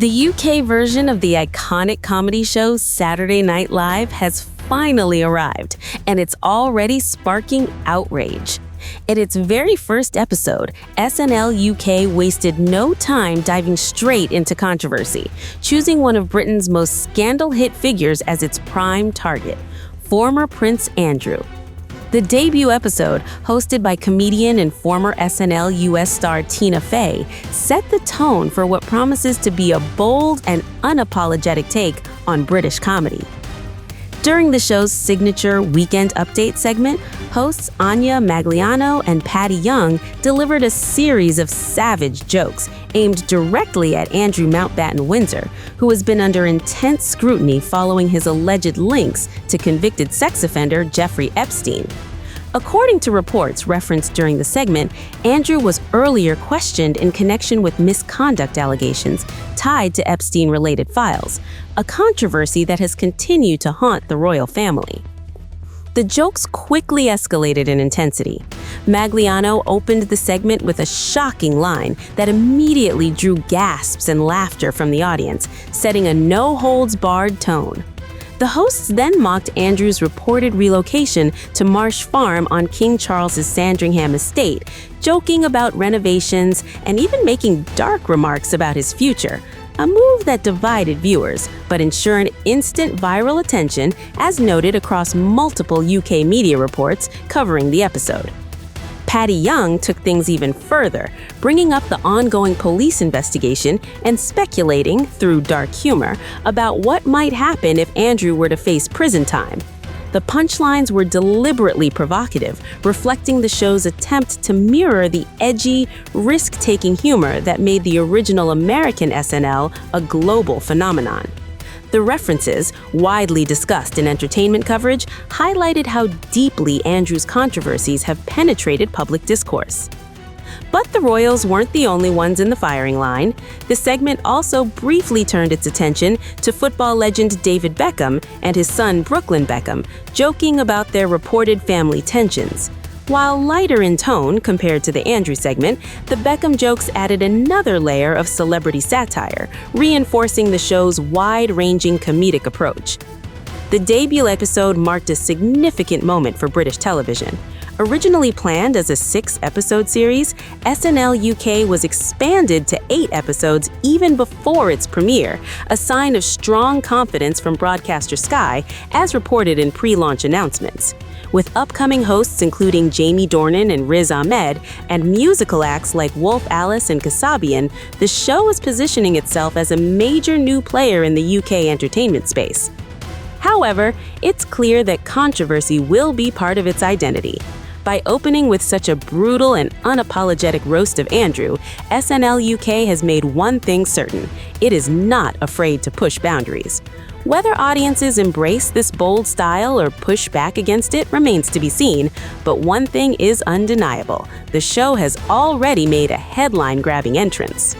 The UK version of the iconic comedy show Saturday Night Live has finally arrived, and it's already sparking outrage. In its very first episode, SNL UK wasted no time diving straight into controversy, choosing one of Britain's most scandal-hit figures as its prime target, former Prince Andrew. The debut episode, hosted by comedian and former SNL US star Tina Fey, set the tone for what promises to be a bold and unapologetic take on British comedy. During the show's signature Weekend Update segment, hosts Anya Magliano and Patty Young delivered a series of savage jokes aimed directly at Andrew Mountbatten Windsor, who has been under intense scrutiny following his alleged links to convicted sex offender Jeffrey Epstein. According to reports referenced during the segment, Andrew was earlier questioned in connection with misconduct allegations tied to Epstein-related files, a controversy that has continued to haunt the royal family. The jokes quickly escalated in intensity. Magliano opened the segment with a shocking line that immediately drew gasps and laughter from the audience, setting a no-holds-barred tone. The hosts then mocked Andrew's reported relocation to Marsh Farm on King Charles's Sandringham estate, joking about renovations and even making dark remarks about his future, a move that divided viewers, but ensured instant viral attention, as noted across multiple UK media reports covering the episode. Patty Young took things even further, bringing up the ongoing police investigation and speculating, through dark humor, about what might happen if Andrew were to face prison time. The punchlines were deliberately provocative, reflecting the show's attempt to mirror the edgy, risk-taking humor that made the original American SNL a global phenomenon. The references, widely discussed in entertainment coverage, highlighted how deeply Andrew's controversies have penetrated public discourse. But the royals weren't the only ones in the firing line. The segment also briefly turned its attention to football legend David Beckham and his son Brooklyn Beckham, joking about their reported family tensions. While lighter in tone compared to the Andrew segment, the Beckham jokes added another layer of celebrity satire, reinforcing the show's wide-ranging comedic approach. The debut episode marked a significant moment for British television. Originally planned as a 6-episode series, SNL UK was expanded to 8 episodes even before its premiere, a sign of strong confidence from broadcaster Sky, as reported in pre-launch announcements. With upcoming hosts including Jamie Dornan and Riz Ahmed, and musical acts like Wolf Alice and Kasabian, the show is positioning itself as a major new player in the UK entertainment space. However, it's clear that controversy will be part of its identity. By opening with such a brutal and unapologetic roast of Andrew, SNL UK has made one thing certain: it is not afraid to push boundaries. Whether audiences embrace this bold style or push back against it remains to be seen, but one thing is undeniable: the show has already made a headline-grabbing entrance.